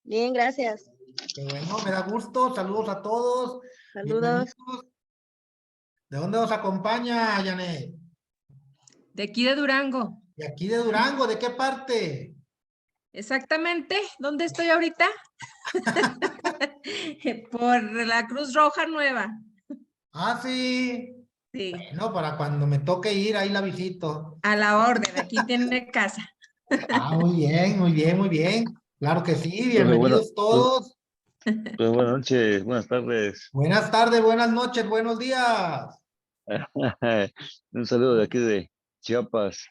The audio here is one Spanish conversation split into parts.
Bien, gracias. Qué bueno, me da gusto. Saludos a todos. Saludos. Bienvenidos. ¿De dónde nos acompaña, Janet? De aquí de Durango. De aquí de Durango, ¿de qué parte? Exactamente. ¿Dónde estoy ahorita? Por la Cruz Roja Nueva. Ah, sí. Sí. Bueno, para cuando me toque ir, ahí la visito. A la orden. Aquí tiene casa. Ah, muy bien, muy bien, muy bien. Claro que sí, Profe, bienvenidos todos. buenas noches, buenas tardes. Buenas tardes, buenas noches, buenos días. Un saludo de aquí de Chiapas.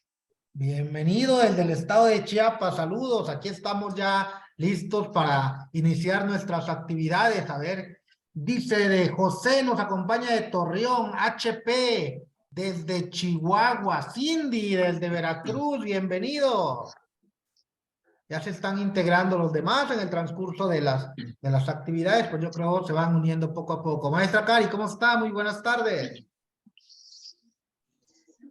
Bienvenido el del estado de Chiapas, saludos. Aquí estamos ya listos para iniciar nuestras actividades. A ver, dice de José, nos acompaña de Torreón, HP, desde Chihuahua, Cindy, desde Veracruz, bienvenido. Ya se están integrando los demás en el transcurso de las actividades, pues yo creo que se van uniendo poco a poco. Maestra Cari, ¿cómo está? Muy buenas tardes.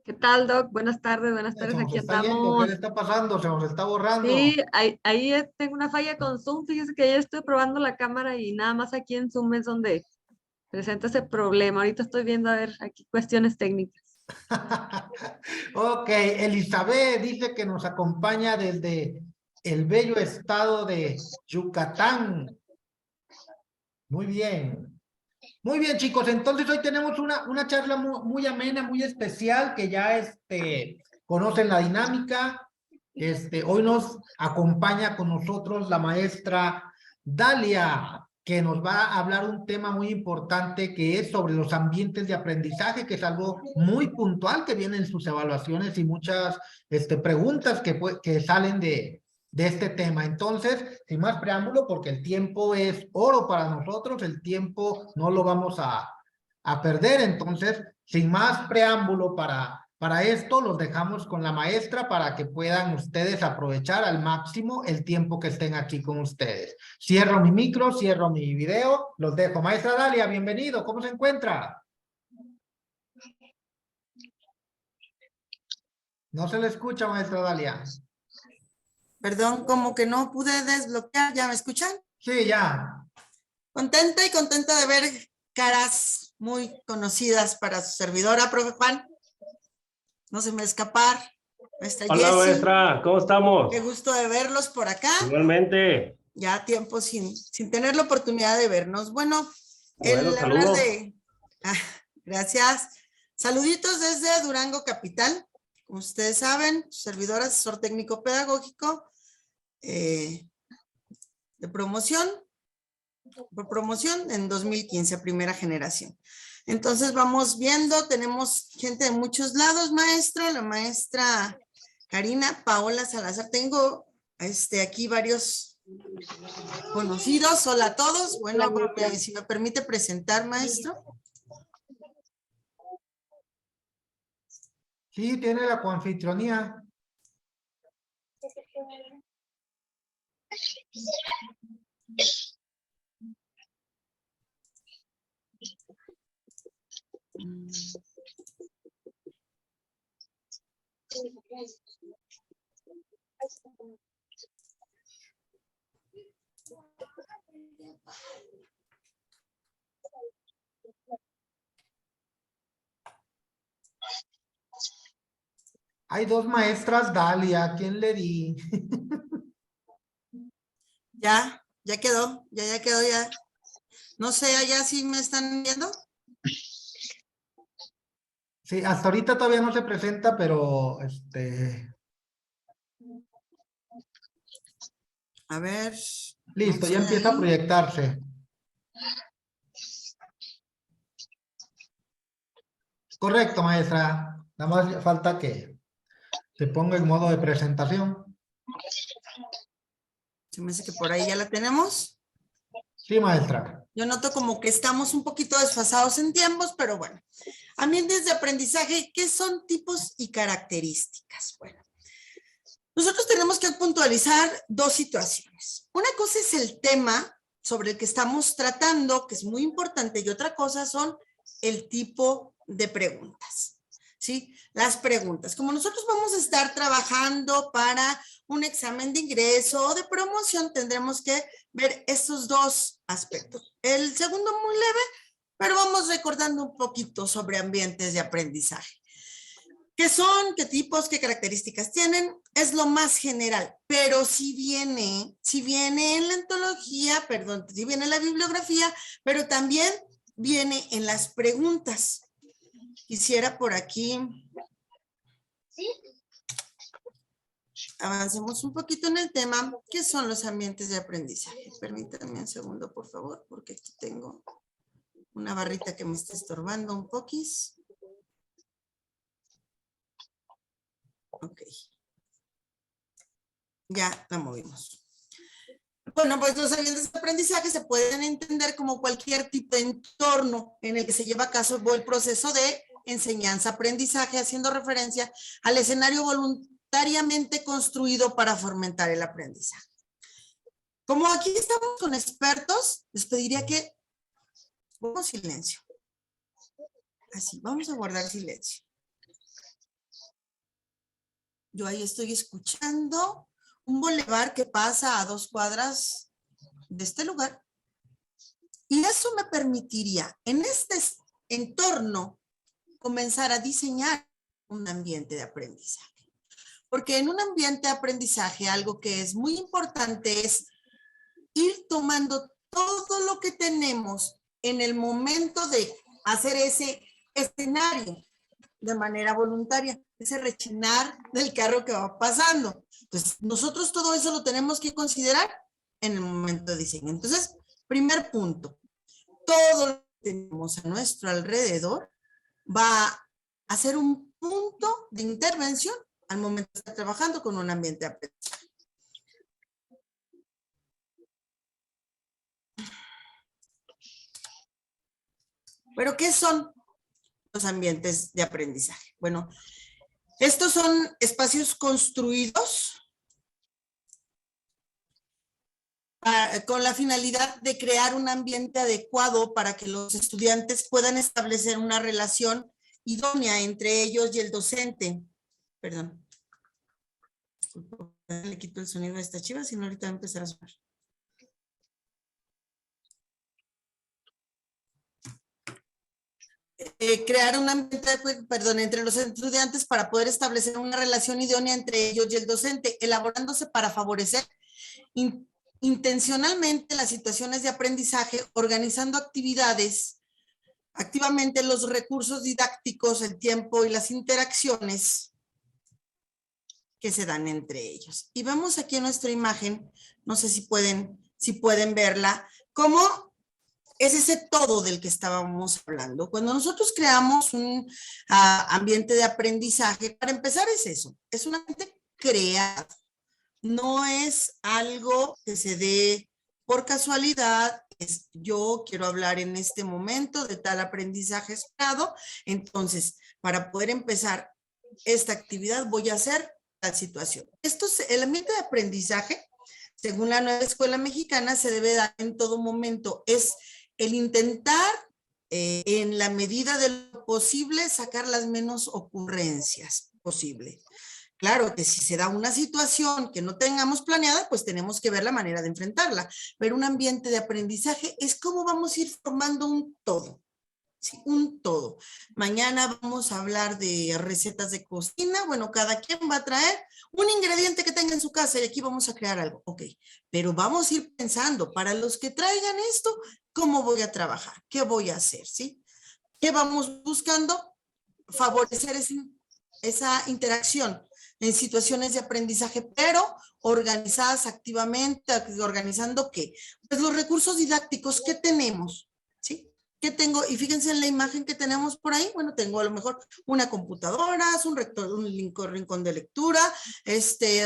¿Qué tal, Doc? Buenas tardes, Se nos aquí está yendo, estamos. ¿qué le está pasando? Se nos está borrando. Sí, ahí tengo una falla con Zoom. Fíjese que ya estoy probando la cámara y nada más aquí en Zoom es donde presenta ese problema. Ahorita estoy viendo, a ver, aquí cuestiones técnicas. Ok, Elizabeth dice que nos acompaña desde el bello estado de Yucatán. Muy bien. Muy bien, chicos. Entonces hoy tenemos una charla muy amena, muy especial, que ya conocen la dinámica. Hoy nos acompaña con nosotros la maestra Dalia, que nos va a hablar un tema muy importante que es sobre los ambientes de aprendizaje, que es algo muy puntual que viene en sus evaluaciones y muchas preguntas que salen de este tema. Entonces, sin más preámbulo, porque el tiempo es oro para nosotros, el tiempo no lo vamos a perder. Entonces, sin más preámbulo para esto, los dejamos con la maestra para que puedan ustedes aprovechar al máximo el tiempo que estén aquí con ustedes. Cierro mi micro, cierro mi video, los dejo. Maestra Dalia, bienvenido, ¿cómo se encuentra? No se le escucha, maestra Dalia. Perdón, como que no pude desbloquear, ¿ya me escuchan? Sí, ya. Contenta y contenta de ver caras muy conocidas para su servidora, profe Juan. No se me escapar. Maestra Hola, Jessie, maestra, ¿cómo estamos? qué gusto de verlos por acá. Igualmente. Ya tiempo sin tener la oportunidad de vernos. Bueno, Bueno, saludos. Gracias. Saluditos desde Durango Capital. Como ustedes saben, servidor asesor técnico pedagógico de promoción, por promoción en 2015, primera generación. Entonces vamos viendo, tenemos gente de muchos lados, maestra, la maestra Karina Paola Salazar. Tengo aquí varios conocidos. Hola a todos. Bueno, si me permite presentar, maestro. Sí, tiene la coanfitrionía. Hay dos maestras Dalia, ¿quién le di? Ya quedó, ya quedó, ya. No sé, allá sí me están viendo. Sí, hasta ahorita todavía no se presenta, pero A ver. listo, no ya sé empieza a ahí. proyectarse. Correcto, maestra. Nada más falta que se ponga en modo de presentación. Se me hace que por ahí ya la tenemos. Sí, maestra. Yo noto como que estamos un poquito desfasados en tiempos, pero bueno. Ambientes de aprendizaje, ¿qué son tipos y características? Bueno, nosotros tenemos que puntualizar dos situaciones. Una cosa es el tema sobre el que estamos tratando, que es muy importante, y otra cosa son el tipo de preguntas, ¿sí? Las preguntas. Como nosotros vamos a estar trabajando para un examen de ingreso o de promoción, tendremos que ver estos dos aspectos. El segundo muy leve, pero vamos recordando un poquito sobre ambientes de aprendizaje. ¿Qué son? ¿Qué tipos? ¿Qué características tienen? Es lo más general, pero si viene en la antología, perdón, si viene en la bibliografía, pero también viene en las preguntas. Quisiera por aquí, avancemos un poquito en el tema, ¿qué son los ambientes de aprendizaje? Permítanme un segundo, por favor, porque aquí tengo una barrita que me está estorbando un poquis. Ok. Ya la movimos. Bueno, pues los ambientes de aprendizaje se pueden entender como cualquier tipo de entorno en el que se lleva a cabo el proceso de enseñanza-aprendizaje, haciendo referencia al escenario voluntariamente construido para fomentar el aprendizaje. Como aquí estamos con expertos, les pediría que pongamos silencio. Así, vamos a guardar silencio. Yo ahí estoy escuchando un bulevar que pasa a 2 cuadras de este lugar. Y eso me permitiría, en este entorno, comenzar a diseñar un ambiente de aprendizaje. Porque en un ambiente de aprendizaje, algo que es muy importante es ir tomando todo lo que tenemos en el momento de hacer ese escenario de manera voluntaria, ese rechinar del carro que va pasando. Entonces, nosotros todo eso lo tenemos que considerar en el momento de diseño. Entonces, primer punto, todo lo que tenemos a nuestro alrededor va a ser un punto de intervención al momento de estar trabajando con un ambiente de aprendizaje. ¿Pero qué son los ambientes de aprendizaje? Bueno, estos son espacios construidos con la finalidad de crear un ambiente adecuado para que los estudiantes puedan establecer una relación idónea entre ellos y el docente. Perdón. Le quito el sonido a esta chiva, si no ahorita va a empezar a sonar. Crear un ambiente, entre los estudiantes para poder establecer una relación idónea entre ellos y el docente, elaborándose para favorecer intencionalmente las situaciones de aprendizaje, organizando activamente los recursos didácticos, el tiempo y las interacciones que se dan entre ellos. Y vemos aquí en nuestra imagen, no sé si pueden verla, cómo es ese todo del que estábamos hablando. Cuando nosotros creamos un ambiente de aprendizaje, para empezar es eso, es un ambiente creado. No es algo que se dé por casualidad, es yo quiero hablar en este momento de tal aprendizaje esperado, entonces para poder empezar esta actividad voy a hacer tal situación. El ambiente de aprendizaje, según la nueva escuela mexicana, se debe dar en todo momento, es el intentar en la medida de lo posible sacar las menos ocurrencias posible. Claro que si se da una situación que no tengamos planeada, pues tenemos que ver la manera de enfrentarla. Pero un ambiente de aprendizaje es como vamos a ir formando un todo. Sí, un todo. Mañana vamos a hablar de recetas de cocina. Bueno, cada quien va a traer un ingrediente que tenga en su casa y aquí vamos a crear algo. Ok, pero vamos a ir pensando, para los que traigan esto, ¿cómo voy a trabajar? ¿Qué voy a hacer? ¿Sí? ¿Qué vamos buscando? Favorecer esa interacción en situaciones de aprendizaje, pero organizadas activamente, organizando ¿qué? Pues los recursos didácticos que tenemos, ¿sí? ¿Qué tengo? Y fíjense en la imagen que tenemos por ahí. Bueno, tengo a lo mejor una computadora, un rincón de lectura,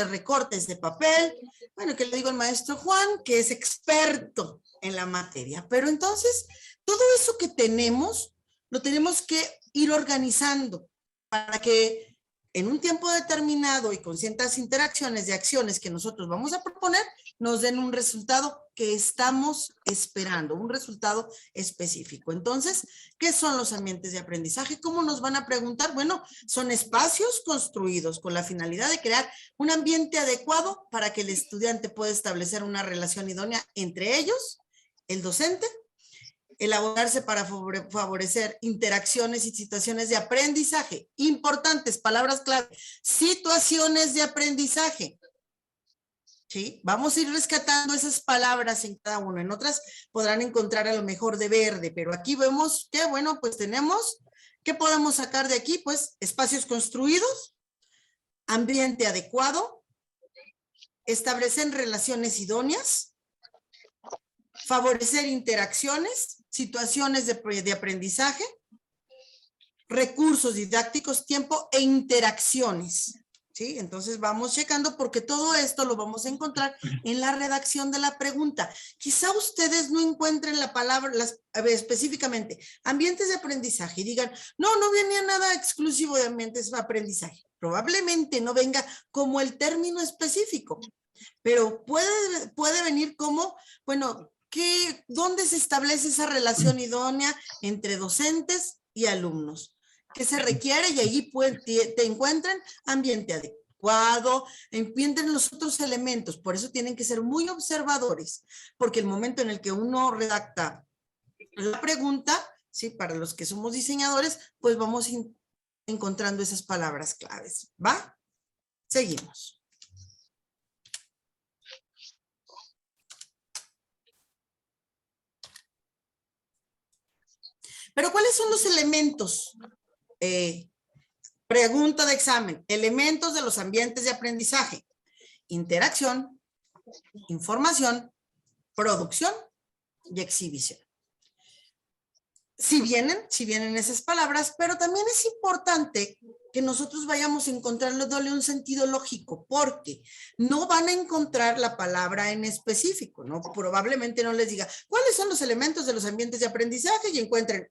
recortes de papel. Bueno, que le digo al maestro Juan, que es experto en la materia. Pero entonces, todo eso que tenemos, lo tenemos que ir organizando para que en un tiempo determinado y con ciertas interacciones de acciones que nosotros vamos a proponer, nos den un resultado que estamos esperando, un resultado específico. Entonces, ¿qué son los ambientes de aprendizaje? ¿Cómo nos van a preguntar? Bueno, son espacios construidos con la finalidad de crear un ambiente adecuado para que el estudiante pueda establecer una relación idónea entre ellos, el docente, elaborarse para favorecer interacciones y situaciones de aprendizaje. Importantes, palabras clave. Situaciones de aprendizaje. ¿Sí? Vamos a ir rescatando esas palabras en cada uno. En otras podrán encontrar a lo mejor de verde, pero aquí vemos que, bueno, pues tenemos, ¿qué podemos sacar de aquí? Pues espacios construidos, ambiente adecuado, establecer relaciones idóneas, favorecer interacciones, situaciones de aprendizaje, recursos didácticos, tiempo e interacciones. ¿Sí? Entonces vamos checando porque todo esto lo vamos a encontrar en la redacción de la pregunta. Quizá ustedes no encuentren la palabra específicamente ambientes de aprendizaje y digan, no venía nada exclusivo de ambientes de aprendizaje. Probablemente no venga como el término específico, pero puede venir como, bueno, ¿dónde se establece esa relación idónea entre docentes y alumnos? ¿Qué se requiere? Y allí te encuentran ambiente adecuado, encuentran los otros elementos. Por eso tienen que ser muy observadores, porque el momento en el que uno redacta la pregunta, ¿sí? Para los que somos diseñadores, pues vamos encontrando esas palabras claves. ¿Va? Seguimos. Pero ¿cuáles son los elementos? Pregunta de examen. Elementos de los ambientes de aprendizaje. Interacción, información, producción y exhibición. Si vienen esas palabras, pero también es importante que nosotros vayamos a encontrarle un sentido lógico, porque no van a encontrar la palabra en específico, ¿no? Probablemente no les diga, ¿cuáles son los elementos de los ambientes de aprendizaje? Y encuentren,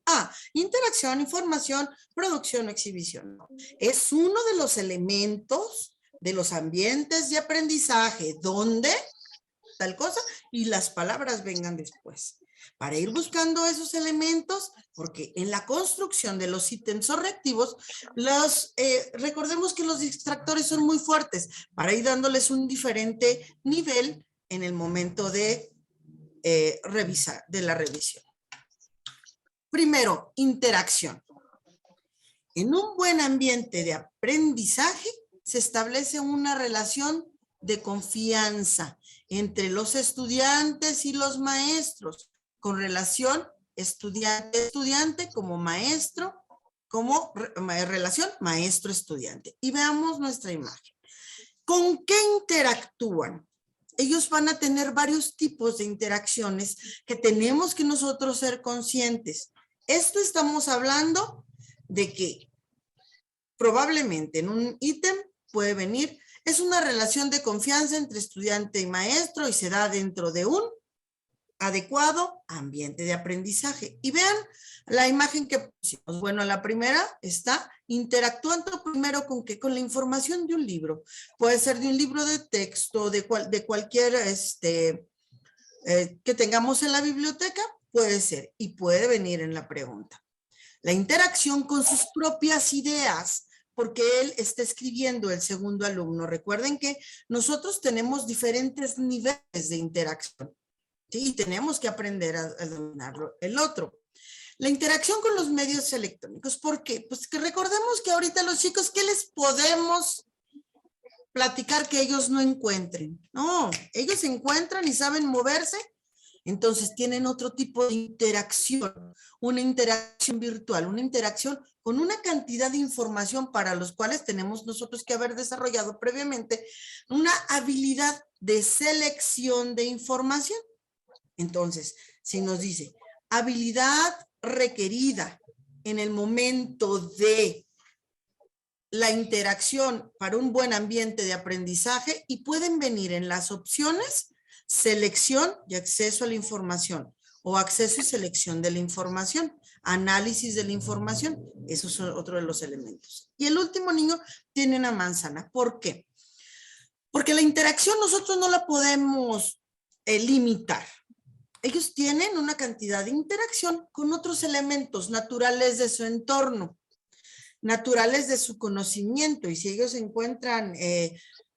interacción, información, producción o exhibición. ¿No? Es uno de los elementos de los ambientes de aprendizaje, donde tal cosa, y las palabras vengan después. Para ir buscando esos elementos, porque en la construcción de los ítems o reactivos, recordemos que los distractores son muy fuertes, para ir dándoles un diferente nivel en el momento de la revisión. Primero, interacción. En un buen ambiente de aprendizaje, se establece una relación de confianza entre los estudiantes y los maestros, con relación estudiante-estudiante como maestro, como relación maestro-estudiante. Y veamos nuestra imagen. ¿Con qué interactúan? Ellos van a tener varios tipos de interacciones que tenemos que nosotros ser conscientes. Esto estamos hablando de que probablemente en un ítem puede venir, es una relación de confianza entre estudiante y maestro y se da dentro de un adecuado ambiente de aprendizaje. Y vean la imagen que pusimos. Bueno, la primera está interactuando primero con ¿qué? Con la información de un libro. Puede ser de un libro de texto, de cualquier que tengamos en la biblioteca, puede ser y puede venir en la pregunta. La interacción con sus propias ideas, porque él está escribiendo el segundo alumno. Recuerden que nosotros tenemos diferentes niveles de interacción. ¿Sí? Y tenemos que aprender a dominarlo. El otro, la interacción con los medios electrónicos. ¿Por qué? Pues que recordemos que ahorita los chicos, ¿qué les podemos platicar que ellos no encuentren? No, ellos encuentran y saben moverse, entonces tienen otro tipo de interacción, una interacción virtual, una interacción con una cantidad de información para los cuales tenemos nosotros que haber desarrollado previamente una habilidad de selección de información. Entonces, si nos dice habilidad requerida en el momento de la interacción para un buen ambiente de aprendizaje, y pueden venir en las opciones selección y acceso a la información o acceso y selección de la información, análisis de la información, esos son otro de los elementos. Y el último niño tiene una manzana. ¿Por qué? Porque la interacción nosotros no la podemos limitar. Ellos tienen una cantidad de interacción con otros elementos naturales de su entorno, naturales de su conocimiento, y si ellos encuentran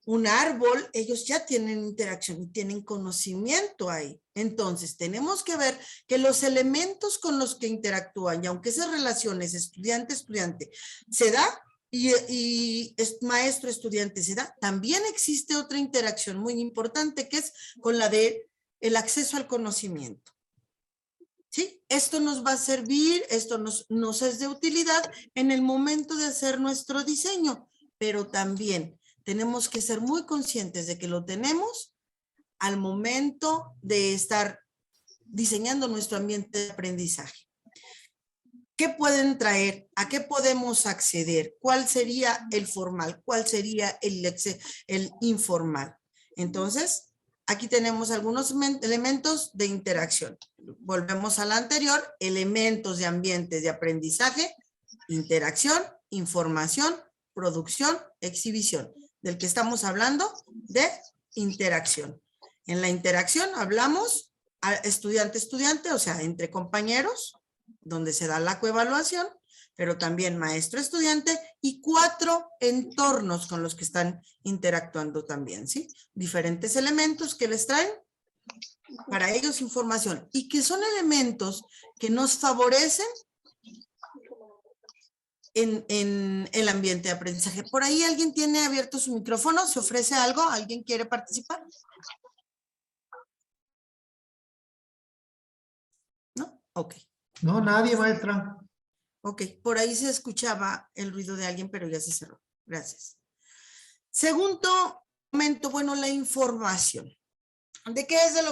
un árbol, ellos ya tienen interacción y tienen conocimiento ahí. Entonces, tenemos que ver que los elementos con los que interactúan, y aunque esas relaciones estudiante-estudiante se da, y maestro-estudiante se da, también existe otra interacción muy importante que es con la de el acceso al conocimiento. ¿Sí? Esto nos va a servir, esto nos es de utilidad en el momento de hacer nuestro diseño, pero también tenemos que ser muy conscientes de que lo tenemos al momento de estar diseñando nuestro ambiente de aprendizaje. ¿Qué pueden traer? ¿A qué podemos acceder? ¿Cuál sería el formal? ¿Cuál sería el informal? Entonces, aquí tenemos algunos elementos de interacción. Volvemos a la anterior, elementos de ambientes de aprendizaje, interacción, información, producción, exhibición. Del que estamos hablando, de interacción. En la interacción hablamos a estudiante-estudiante, o sea, entre compañeros, donde se da la coevaluación, pero también maestro-estudiante y 4 entornos con los que están interactuando también, ¿sí? Diferentes elementos que les traen para ellos información y que son elementos que nos favorecen en el ambiente de aprendizaje. Por ahí alguien tiene abierto su micrófono, ¿se ofrece algo? ¿Alguien quiere participar? ¿No? Ok. No, nadie, maestra. Ok, por ahí se escuchaba el ruido de alguien, pero ya se cerró. Gracias. Segundo momento, bueno, la información. ¿De qué es de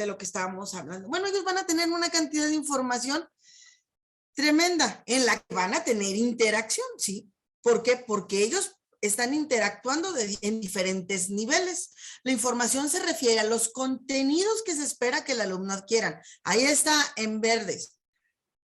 lo que estábamos hablando? Bueno, ellos van a tener una cantidad de información tremenda en la que van a tener interacción, ¿sí? ¿Por qué? Porque ellos están interactuando en diferentes niveles. La información se refiere a los contenidos que se espera que el alumno adquiera. Ahí está en verdes.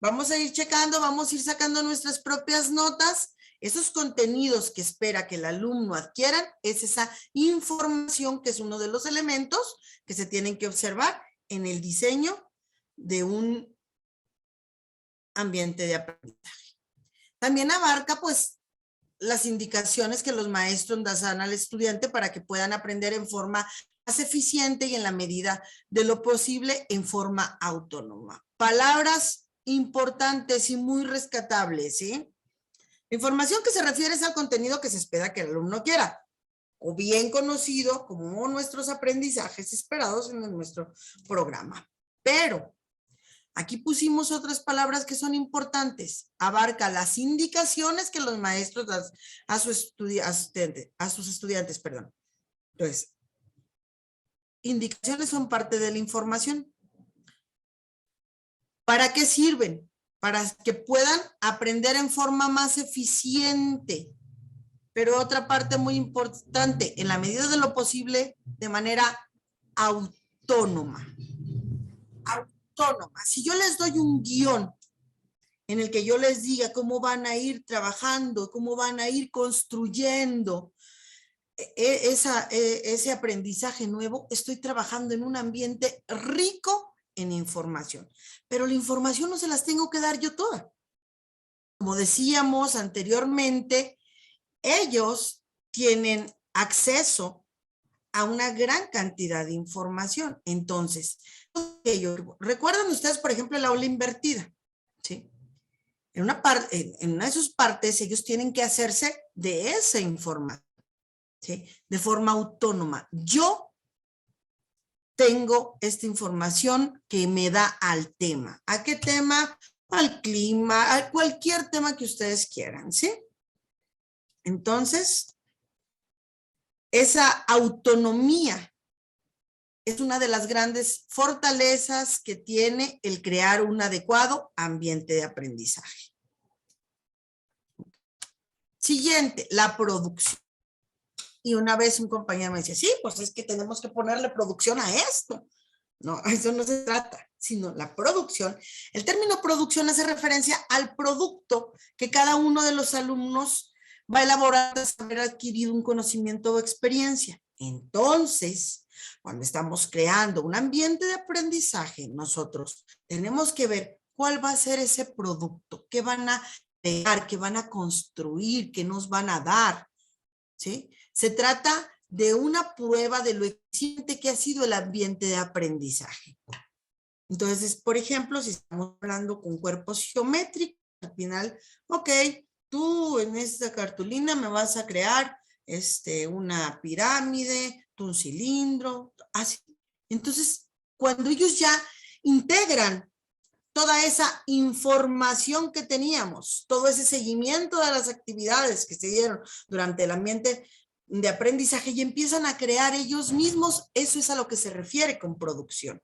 Vamos a ir checando, vamos a ir sacando nuestras propias notas. Esos contenidos que espera que el alumno adquieran es esa información que es uno de los elementos que se tienen que observar en el diseño de un ambiente de aprendizaje. También abarca pues las indicaciones que los maestros dan al estudiante para que puedan aprender en forma más eficiente y en la medida de lo posible en forma autónoma. Palabras importantes y muy rescatables, ¿sí? La información que se refiere es al contenido que se espera que el alumno quiera, o bien conocido como nuestros aprendizajes esperados en nuestro programa. Pero aquí pusimos otras palabras que son importantes. Abarca las indicaciones que los maestros dan a sus estudiantes. Entonces, indicaciones son parte de la información. ¿Para qué sirven? Para que puedan aprender en forma más eficiente. Pero otra parte muy importante, en la medida de lo posible, de manera autónoma. Autónoma. Si yo les doy un guión en el que yo les diga cómo van a ir trabajando, cómo van a ir construyendo ese aprendizaje nuevo, estoy trabajando en un ambiente rico en información. Pero la información no se las tengo que dar yo toda. Como decíamos anteriormente, ellos tienen acceso a una gran cantidad de información. Entonces, ¿recuerdan ustedes, por ejemplo, el aula invertida? ¿Sí? En una de sus partes, ellos tienen que hacerse de esa información, ¿sí? De forma autónoma. Yo tengo esta información que me da al tema. ¿A qué tema? Al clima, a cualquier tema que ustedes quieran, ¿sí? Entonces, esa autonomía es una de las grandes fortalezas que tiene el crear un adecuado ambiente de aprendizaje. Siguiente, la producción. Y una vez un compañero me decía, sí, pues es que tenemos que ponerle producción a esto. No, eso no se trata, sino la producción. El término producción hace referencia al producto que cada uno de los alumnos va a elaborar tras haber adquirido un conocimiento o experiencia. Entonces, Cuando estamos creando un ambiente de aprendizaje, nosotros tenemos que ver cuál va a ser ese producto, qué van a crear, qué van a construir, qué nos van a dar, ¿sí? Se trata de una prueba de lo eficiente que ha sido el ambiente de aprendizaje. Entonces, por ejemplo, si estamos hablando con cuerpos geométricos, al final, ok, tú en esta cartulina me vas a crear una pirámide, un cilindro, así. Entonces, cuando ellos ya integran toda esa información que teníamos, todo ese seguimiento de las actividades que se dieron durante el ambiente de aprendizaje y empiezan a crear ellos mismos, eso es a lo que se refiere con producción.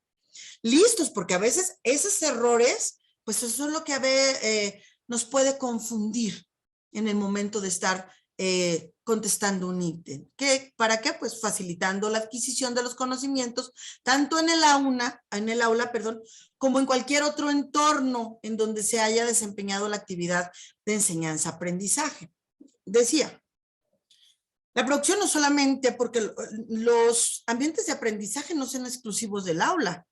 Listos, porque a veces esos errores, pues eso es lo que nos puede confundir en el momento de estar contestando un ítem. ¿Para qué? Pues facilitando la adquisición de los conocimientos, tanto en el aula, como en cualquier otro entorno en donde se haya desempeñado la actividad de enseñanza-aprendizaje. Decía, la producción no solamente porque los ambientes de aprendizaje no son exclusivos del aula.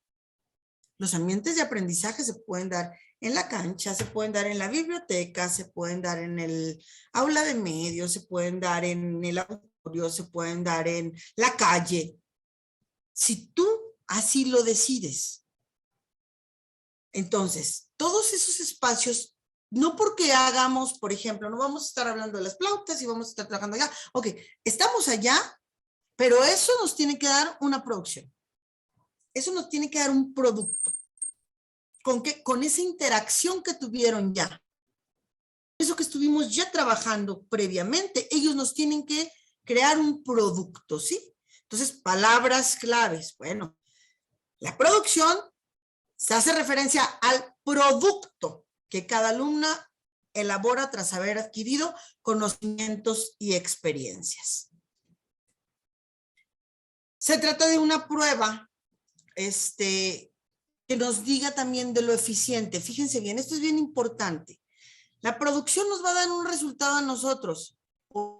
Los ambientes de aprendizaje se pueden dar en la cancha, se pueden dar en la biblioteca, se pueden dar en el aula de medios, se pueden dar en el auditorio, se pueden dar en la calle. Si tú así lo decides. Entonces, todos esos espacios, no porque hagamos, por ejemplo, no vamos a estar hablando de las flautas y vamos a estar trabajando allá. Ok, estamos allá, pero eso nos tiene que dar una producción. Eso nos tiene que dar un producto. Con esa interacción que tuvieron ya. Eso que estuvimos ya trabajando previamente, ellos nos tienen que crear un producto, ¿sí? Entonces, palabras claves. Bueno, la producción se hace referencia al producto que cada alumna elabora tras haber adquirido conocimientos y experiencias. Se trata de una prueba que nos diga también de lo eficiente. Fíjense bien, esto es bien importante. La producción nos va a dar un resultado a nosotros.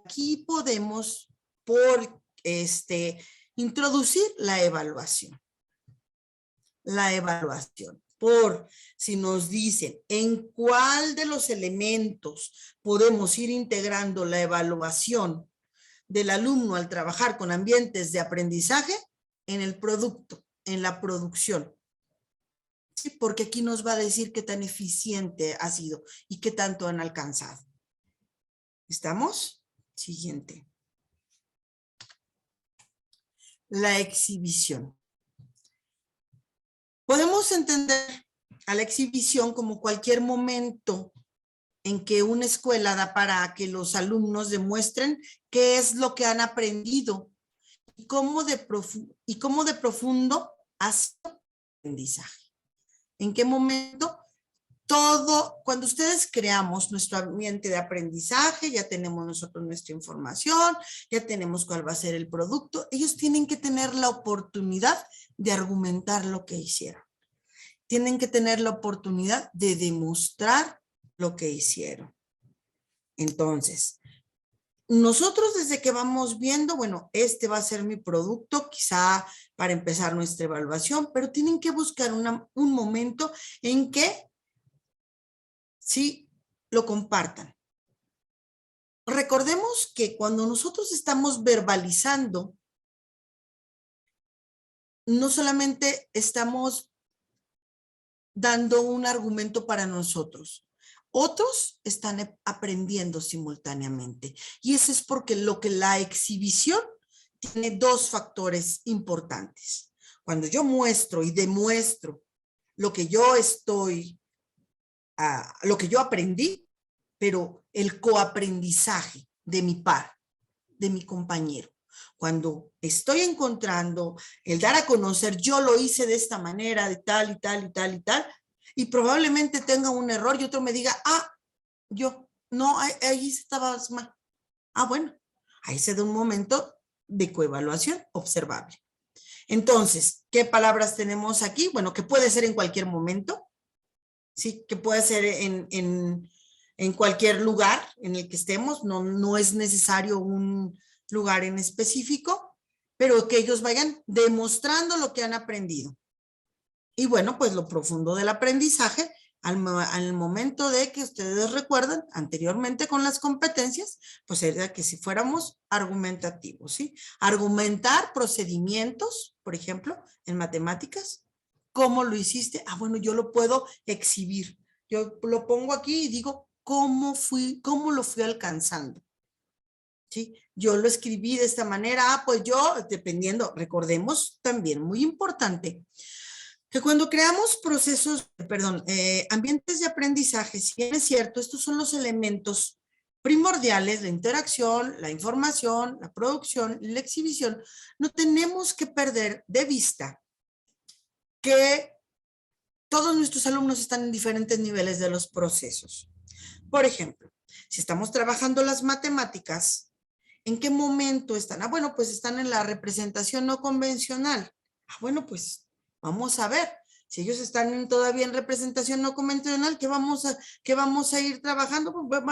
Aquí podemos introducir la evaluación. La evaluación. Si nos dicen en cuál de los elementos podemos ir integrando la evaluación del alumno al trabajar con ambientes de aprendizaje, en el producto, en la producción. Sí, porque aquí nos va a decir qué tan eficiente ha sido y qué tanto han alcanzado. ¿Estamos? Siguiente. La exhibición. Podemos entender a la exhibición como cualquier momento en que una escuela da para que los alumnos demuestren qué es lo que han aprendido y cómo de profundo ha sido el aprendizaje. ¿En qué momento? Cuando ustedes creamos nuestro ambiente de aprendizaje, ya tenemos nosotros nuestra información, ya tenemos cuál va a ser el producto, ellos tienen que tener la oportunidad de argumentar lo que hicieron. Tienen que tener la oportunidad de demostrar lo que hicieron. Entonces, nosotros desde que vamos viendo, bueno, este va a ser mi producto, quizá para empezar nuestra evaluación, pero tienen que buscar un momento en que sí lo compartan. Recordemos que cuando nosotros estamos verbalizando, no solamente estamos dando un argumento para nosotros, otros están aprendiendo simultáneamente. Y eso es porque la exhibición tiene dos factores importantes. Cuando yo muestro y demuestro lo que yo lo que yo aprendí, pero el coaprendizaje de mi par, de mi compañero. Cuando estoy encontrando el dar a conocer, yo lo hice de esta manera, de tal y tal y tal y tal, y probablemente tenga un error y otro me diga, ahí estabas mal. Bueno, ahí se da un momento de coevaluación observable. Entonces, ¿qué palabras tenemos aquí? Bueno, que puede ser en cualquier momento, sí, que puede ser en cualquier lugar en el que estemos, no es necesario un lugar en específico, pero que ellos vayan demostrando lo que han aprendido. Y bueno, pues lo profundo del aprendizaje, al momento de que ustedes recuerdan anteriormente con las competencias, pues era que si fuéramos argumentativos, ¿sí? Argumentar procedimientos, por ejemplo, en matemáticas. ¿Cómo lo hiciste? Ah, bueno, yo lo puedo exhibir. Yo lo pongo aquí y digo cómo lo fui alcanzando. ¿Sí? Yo lo escribí de esta manera. Ah, pues yo, dependiendo, recordemos también, muy importante, que cuando creamos ambientes de aprendizaje, si bien es cierto, estos son los elementos primordiales, la interacción, la información, la producción, la exhibición, no tenemos que perder de vista que todos nuestros alumnos están en diferentes niveles de los procesos. Por ejemplo, si estamos trabajando las matemáticas, ¿en qué momento están? Ah, bueno, pues están en la representación no convencional. Ah, bueno, pues vamos a ver. Si ellos están todavía en representación no convencional, ¿qué vamos a ir trabajando? Pues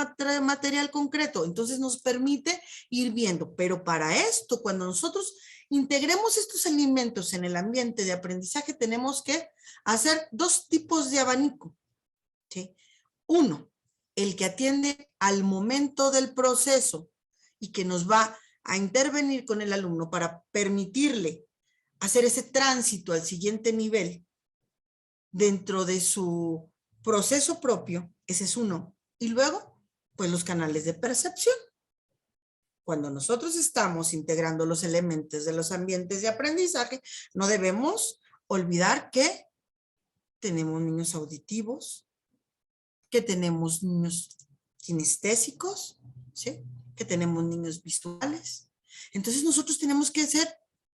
material concreto. Entonces nos permite ir viendo. Pero para esto, cuando nosotros integremos estos elementos en el ambiente de aprendizaje, tenemos que hacer dos tipos de abanico, ¿sí? Uno, el que atiende al momento del proceso y que nos va a intervenir con el alumno para permitirle hacer ese tránsito al siguiente nivel dentro de su proceso propio. Ese es uno. Y luego, pues los canales de percepción. Cuando nosotros estamos integrando los elementos de los ambientes de aprendizaje, no debemos olvidar que tenemos niños auditivos, que tenemos niños kinestésicos, ¿sí? Que tenemos niños visuales. Entonces nosotros tenemos que hacer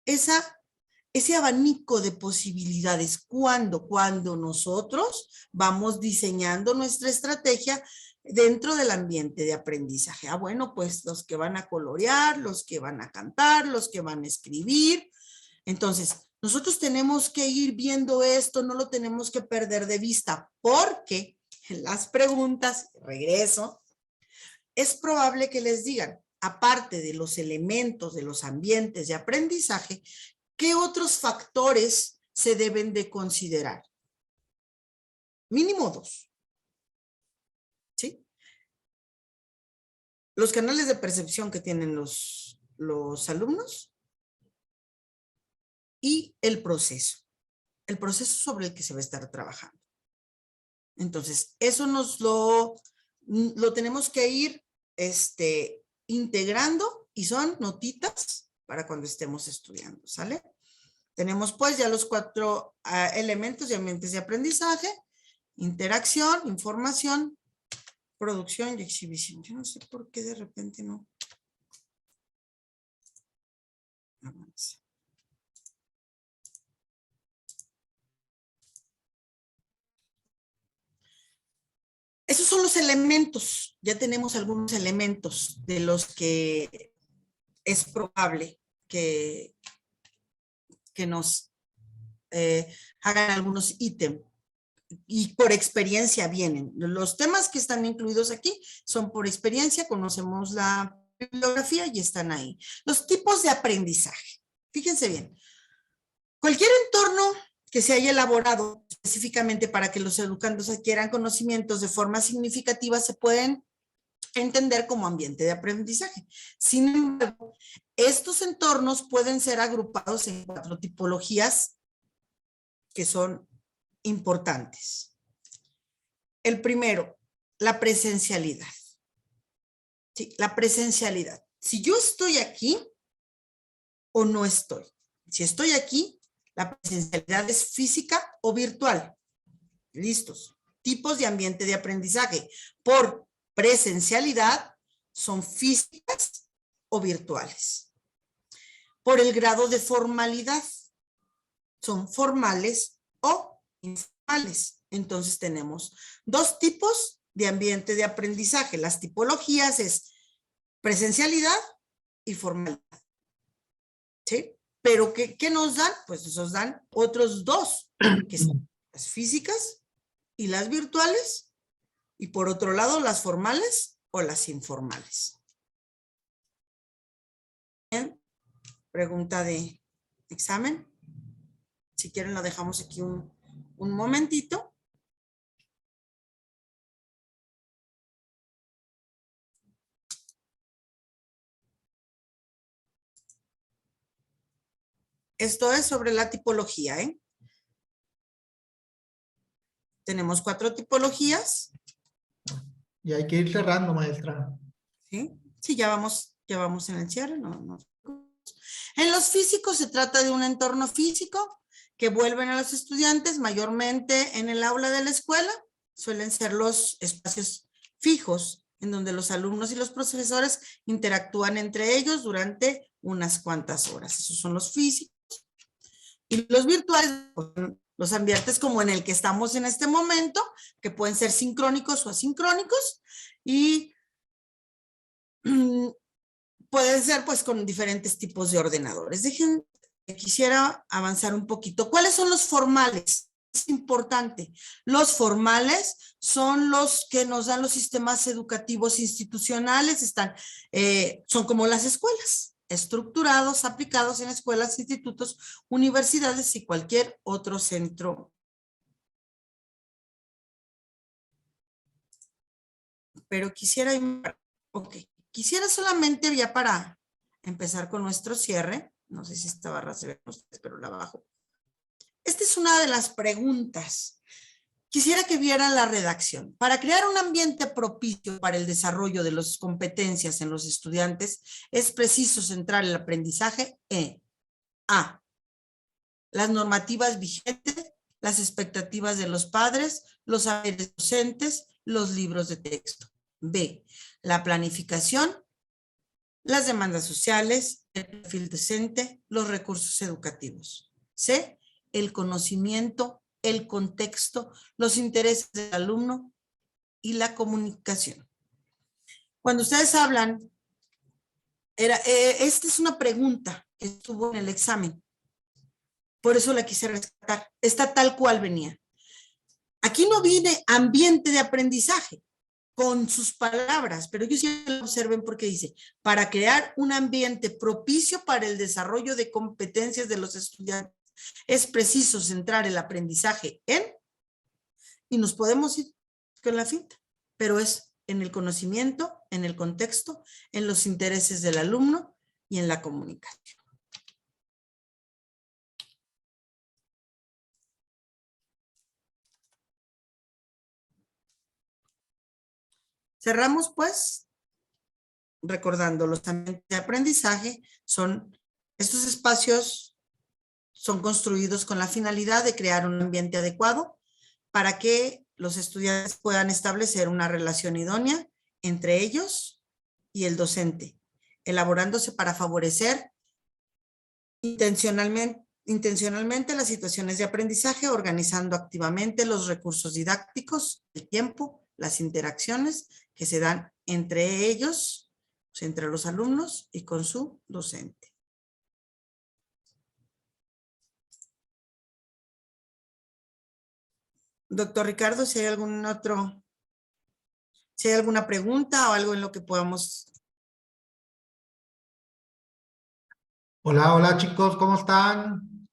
ese abanico de posibilidades cuando nosotros vamos diseñando nuestra estrategia dentro del ambiente de aprendizaje. Ah, bueno, pues los que van a colorear, los que van a cantar, los que van a escribir. Entonces, nosotros tenemos que ir viendo esto, no lo tenemos que perder de vista, porque en las preguntas, regreso, es probable que les digan, aparte de los elementos de los ambientes de aprendizaje, ¿qué otros factores se deben de considerar? Mínimo 2. ¿Sí? Los canales de percepción que tienen los alumnos y el proceso sobre el que se va a estar trabajando. Entonces, eso nos lo tenemos que ir integrando y son notitas para cuando estemos estudiando, ¿sale? Tenemos pues ya los 4 elementos de ambientes de aprendizaje: interacción, información, producción y exhibición. Yo no sé por qué de repente no avanza. Esos son los elementos. Ya tenemos algunos elementos de los que es probable que nos hagan algunos ítems. Y por experiencia vienen. Los temas que están incluidos aquí son por experiencia, conocemos la bibliografía y están ahí. Los tipos de aprendizaje. Fíjense bien. Cualquier entorno que se haya elaborado específicamente para que los educandos adquieran conocimientos de forma significativa se pueden entender como ambiente de aprendizaje. Sin embargo, estos entornos pueden ser agrupados en 4 tipologías que son importantes. El primero, la presencialidad. Sí, la presencialidad. Si yo estoy aquí o no estoy. Si estoy aquí, la presencialidad es física o virtual. Listos. Tipos de ambiente de aprendizaje. Por presencialidad son físicas o virtuales. Por el grado de formalidad son formales o informales. Entonces tenemos 2 tipos de ambiente de aprendizaje. Las tipologías es presencialidad y formalidad. ¿Sí? Pero ¿qué nos dan? Pues nos dan otros 2, que son las físicas y las virtuales, y por otro lado las formales o las informales. Bien, pregunta de examen. Si quieren lo dejamos aquí un momentito. Esto es sobre la tipología, ¿eh? Tenemos 4 tipologías. Y hay que ir cerrando, maestra. ¿Sí? Sí, ya vamos en el cierre. En los físicos se trata de un entorno físico que vuelven a los estudiantes mayormente en el aula de la escuela. Suelen ser los espacios fijos en donde los alumnos y los profesores interactúan entre ellos durante unas cuantas horas. Esos son los físicos. Y los virtuales, los ambientes como en el que estamos en este momento, que pueden ser sincrónicos o asincrónicos, y pueden ser pues con diferentes tipos de ordenadores. Quisiera avanzar un poquito. ¿Cuáles son los formales? Es importante. Los formales son los que nos dan los sistemas educativos institucionales, son como las escuelas, estructurados, aplicados en escuelas, institutos, universidades y cualquier otro centro. Pero quisiera solamente ya para empezar con nuestro cierre, no sé si esta barra se ve, pero la bajo. Esta es una de las preguntas. Quisiera que vieran la redacción. Para crear un ambiente propicio para el desarrollo de las competencias en los estudiantes, es preciso centrar el aprendizaje en A. Las normativas vigentes, las expectativas de los padres, los saberes docentes, los libros de texto. B. La planificación, las demandas sociales, el perfil docente, los recursos educativos. C. El conocimiento, el contexto, los intereses del alumno y la comunicación. Cuando ustedes hablan, esta es una pregunta que estuvo en el examen. Por eso la quise rescatar. Está tal cual venía. Aquí no viene ambiente de aprendizaje con sus palabras, pero yo sí lo observen porque dice, para crear un ambiente propicio para el desarrollo de competencias de los estudiantes, es preciso centrar el aprendizaje en, y nos podemos ir con la finta, pero es en el conocimiento, en el contexto, en los intereses del alumno y en la comunicación. Cerramos pues recordando los ambientes de aprendizaje estos espacios son construidos con la finalidad de crear un ambiente adecuado para que los estudiantes puedan establecer una relación idónea entre ellos y el docente, elaborándose para favorecer intencionalmente las situaciones de aprendizaje, organizando activamente los recursos didácticos, el tiempo, las interacciones que se dan entre ellos, entre los alumnos y con su docente. Doctor Ricardo, si hay alguna pregunta o algo en lo que podamos. Hola chicos, ¿cómo están?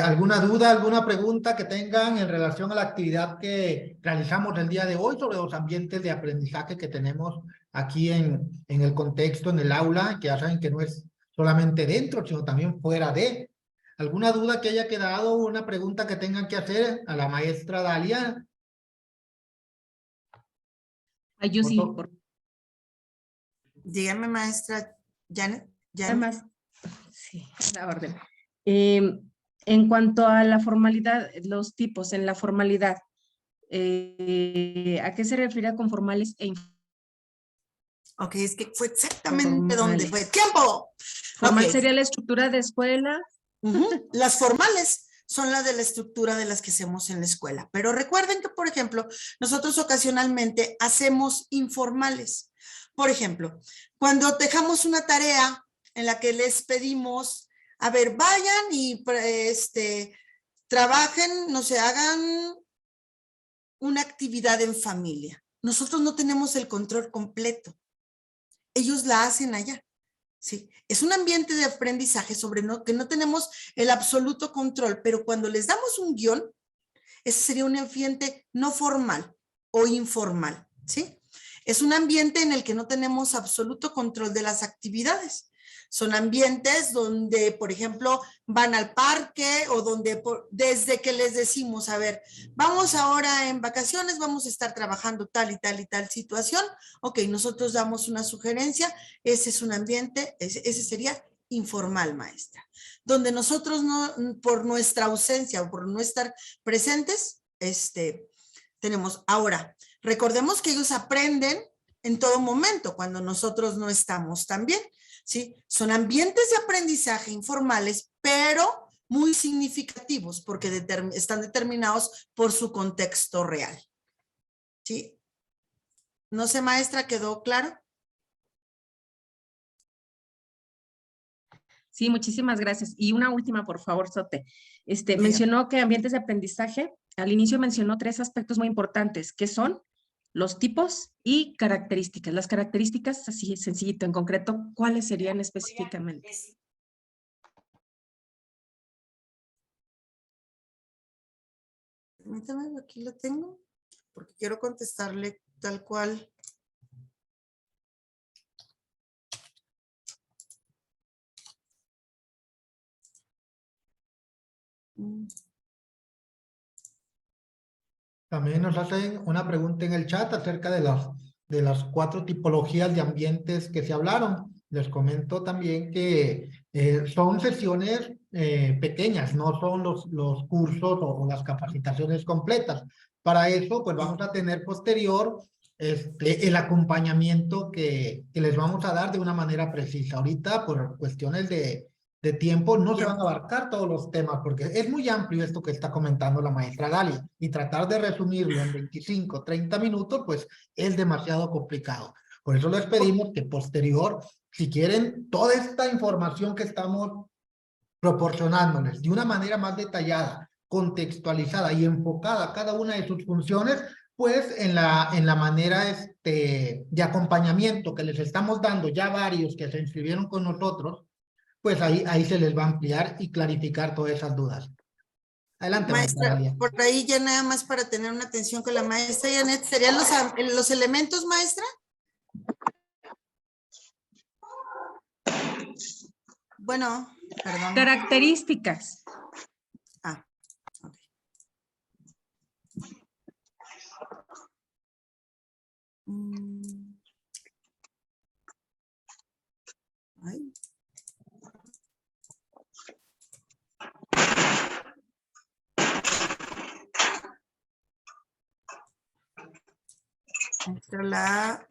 ¿Alguna duda, alguna pregunta que tengan en relación a la actividad que realizamos el día de hoy sobre los ambientes de aprendizaje que tenemos aquí en el contexto, en el aula, que ya saben que no es solamente dentro, sino también fuera de? ¿Alguna duda que haya quedado, una pregunta que tengan que hacer a la maestra Dalia? Ay, yo sí. Dígame, maestra Janet. Además, sí, la orden. En cuanto a la formalidad, los tipos en la formalidad, ¿a qué se refiere con formales e informales? Ok, es que fue exactamente donde fue. ¡Tiempo! Formal Okay. sería la estructura de escuela. Las formales son las de la estructura de las que hacemos en la escuela. Pero recuerden que, por ejemplo, nosotros ocasionalmente hacemos informales. Por ejemplo, cuando dejamos una tarea en la que les pedimos, a ver, vayan y trabajen, no sé, hagan una actividad en familia. Nosotros no tenemos el control completo. Ellos la hacen allá. ¿sí? Es un ambiente de aprendizaje sobre que no tenemos el absoluto control, pero cuando les damos un guión, ese sería un ambiente no formal o informal, ¿sí? Es un ambiente en el que no tenemos absoluto control de las actividades. Son ambientes donde, por ejemplo, van al parque o donde desde que les decimos, a ver, vamos ahora en vacaciones, vamos a estar trabajando tal y tal y tal situación. Ok, nosotros damos una sugerencia. Ese es un ambiente, ese sería informal, maestra. Donde nosotros no, por nuestra ausencia o por no estar presentes, tenemos. Ahora, recordemos que ellos aprenden en todo momento cuando nosotros no estamos también, ¿sí? Son ambientes de aprendizaje informales, pero muy significativos porque están determinados por su contexto real, ¿sí? No sé, maestra, ¿quedó claro? Sí, muchísimas gracias. Y una última, por favor, Sote. Dígame. Mencionó que ambientes de aprendizaje, al inicio mencionó 3 aspectos muy importantes, que son los tipos y características. Las características, así sencillito, en concreto, ¿cuáles serían específicamente? Permítame, aquí lo tengo, porque quiero contestarle tal cual. También nos hacen una pregunta en el chat acerca de las 4 tipologías de ambientes que se hablaron. Les comento también que son sesiones pequeñas, no son los cursos o las capacitaciones completas. Para eso, pues vamos a tener posterior el acompañamiento que les vamos a dar de una manera precisa. Ahorita, por cuestiones de tiempo, no se van a abarcar todos los temas, porque es muy amplio esto que está comentando la maestra Dalia, y tratar de resumirlo en 25, 30 minutos, pues es demasiado complicado. Por eso les pedimos que posterior, si quieren toda esta información que estamos proporcionándoles de una manera más detallada, contextualizada y enfocada a cada una de sus funciones, pues en la manera de acompañamiento que les estamos dando ya varios que se inscribieron con nosotros, pues ahí se les va a ampliar y clarificar todas esas dudas. Adelante, maestra Maestra, Dalia. por ahí ya nada más para tener una atención con la maestra Janet, ¿serían los elementos, maestra? Bueno, perdón. Características. Ah, ok. Ay. Maestra, la